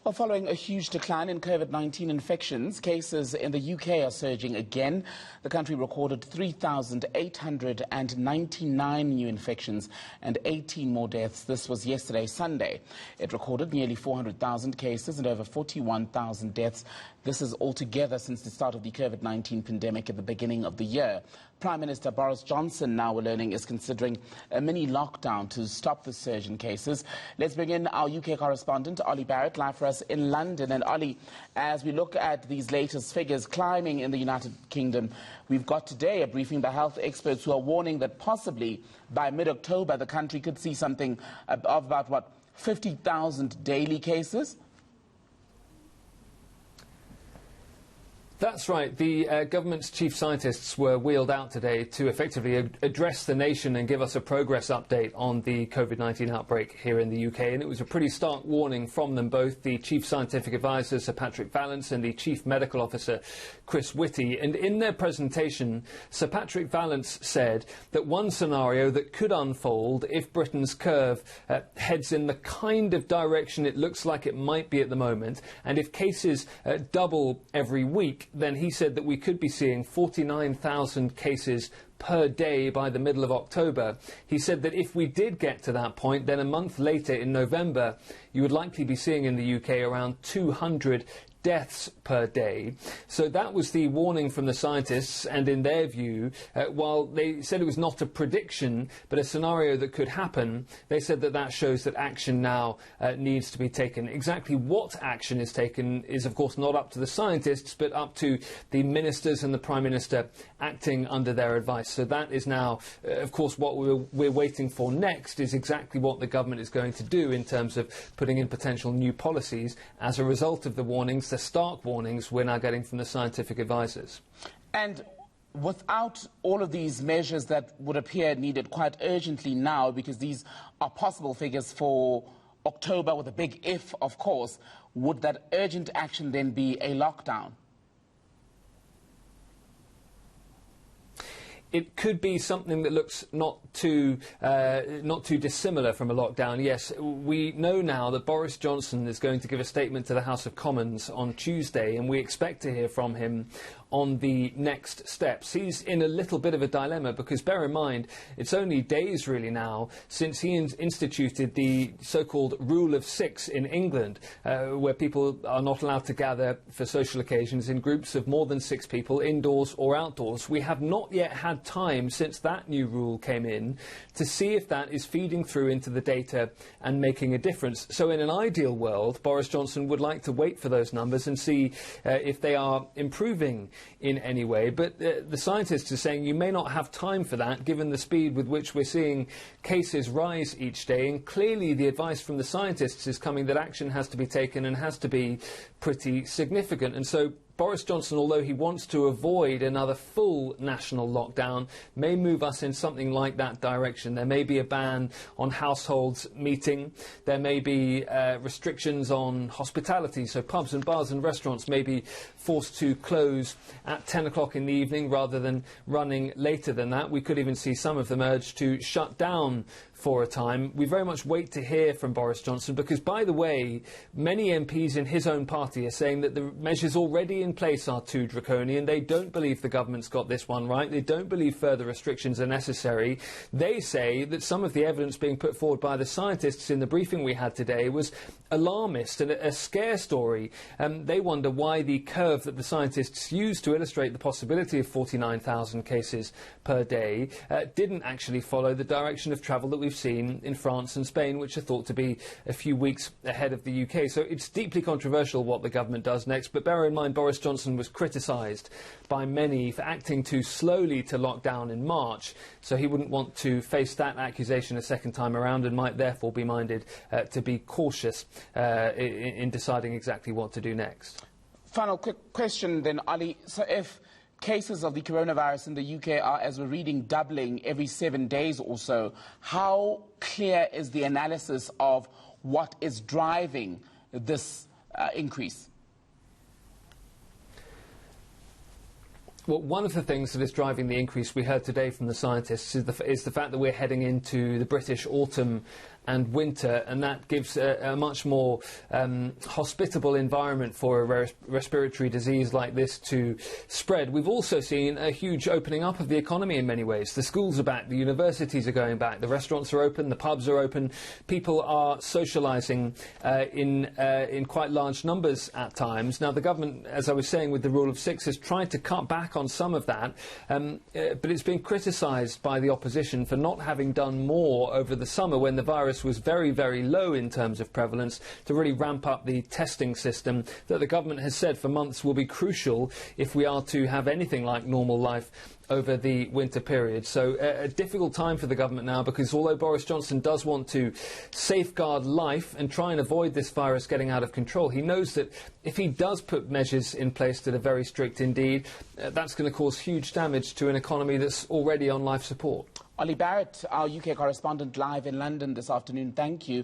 Well, following a huge decline in COVID-19 infections, cases in the UK are surging again. The country recorded 3,899 new infections and 18 more deaths. This was yesterday, Sunday. It recorded nearly 400,000 cases and over 41,000 deaths. This is altogether since the start of the COVID-19 pandemic at the beginning of the year. Prime Minister Boris Johnson, now we're learning, is considering a mini lockdown to stop the surge in cases. Let's bring in our UK correspondent, Ollie Barrett, live for us in London. And Ollie, as we look at these latest figures climbing in the United Kingdom, we've got today a briefing by health experts who are warning that possibly by mid-October the country could see something of about, 50,000 daily cases? That's right. The government's chief scientists were wheeled out today to effectively address the nation and give us a progress update on the COVID-19 outbreak here in the UK. And it was a pretty stark warning from them, both the chief scientific advisor, Sir Patrick Vallance, and the chief medical officer, Chris Whitty. And in their presentation, Sir Patrick Vallance said that one scenario that could unfold if Britain's curve heads in the kind of direction it looks like it might be at the moment, and if cases double every week, then he said that we could be seeing 49,000 cases per day by the middle of October. He said that if we did get to that point, then a month later in November, you would likely be seeing in the UK around 200 deaths per day. So that was the warning from the scientists, and in their view, while they said it was not a prediction but a scenario that could happen, they said that that shows that action now needs to be taken. Exactly what action is taken is of course not up to the scientists but up to the ministers and the Prime Minister acting under their advice. So that is now of course what we're waiting for next, is exactly what the government is going to do in terms of putting in potential new policies as a result of the warnings, the stark warnings we're now getting from the scientific advisors. And without all of these measures that would appear needed quite urgently now, because these are possible figures for October with a big if, of course, would that urgent action then be a lockdown? It could be something that looks not too dissimilar from a lockdown. Yes, we know now that Boris Johnson is going to give a statement to the House of Commons on Tuesday, and we expect to hear from him on the next steps. He's in a little bit of a dilemma because, bear in mind, it's only days really now since he instituted the so-called Rule of Six in England, where people are not allowed to gather for social occasions in groups of more than 6 people, indoors or outdoors. We have not yet had time since that new rule came in to see if that is feeding through into the data and making a difference. So in an ideal world, Boris Johnson would like to wait for those numbers and see if they are improving in any way. But the scientists are saying you may not have time for that given the speed with which we're seeing cases rise each day. And clearly the advice from the scientists is coming that action has to be taken and has to be pretty significant. And so Boris Johnson, although he wants to avoid another full national lockdown, may move us in something like that direction. There may be a ban on households meeting. There may be restrictions on hospitality, so pubs and bars and restaurants may be forced to close at 10 o'clock in the evening rather than running later than that. We could even see some of them urged to shut down for a time. We very much wait to hear from Boris Johnson because, by the way, many MPs in his own party are saying that the measures already in place are too draconian. They don't believe the government's got this one right. They don't believe further restrictions are necessary. They say that some of the evidence being put forward by the scientists in the briefing we had today was alarmist and a scare story. They wonder why the curve that the scientists used to illustrate the possibility of 49,000 cases per day didn't actually follow the direction of travel that we've seen in France and Spain, which are thought to be a few weeks ahead of the UK. So it's deeply controversial what the government does next. But bear in mind, Boris Johnson was criticised by many for acting too slowly to lock down in March. So he wouldn't want to face that accusation a second time around and might therefore be minded to be cautious in deciding exactly what to do next. Final quick question then, Ali. So if cases of the coronavirus in the UK are, as we're reading, doubling every 7 days or so, how clear is the analysis of what is driving this increase? Well, one of the things that is driving the increase we heard today from the scientists is the fact that we're heading into the British autumn and winter, and that gives a much more hospitable environment for a respiratory disease like this to spread. We've also seen a huge opening up of the economy in many ways. The schools are back, the universities are going back, the restaurants are open, the pubs are open. People are socialising in quite large numbers at times. Now, the government, as I was saying, with the rule of 6, has tried to cut back on some of that, but it's been criticised by the opposition for not having done more over the summer when the virus was very, very low in terms of prevalence, to really ramp up the testing system that the government has said for months will be crucial if we are to have anything like normal life over the winter period. So a difficult time for the government now, because although Boris Johnson does want to safeguard life and try and avoid this virus getting out of control, he knows that if he does put measures in place that are very strict indeed, that's going to cause huge damage to an economy that's already on life support. Ollie Barrett, our UK correspondent, live in London this afternoon. Thank you.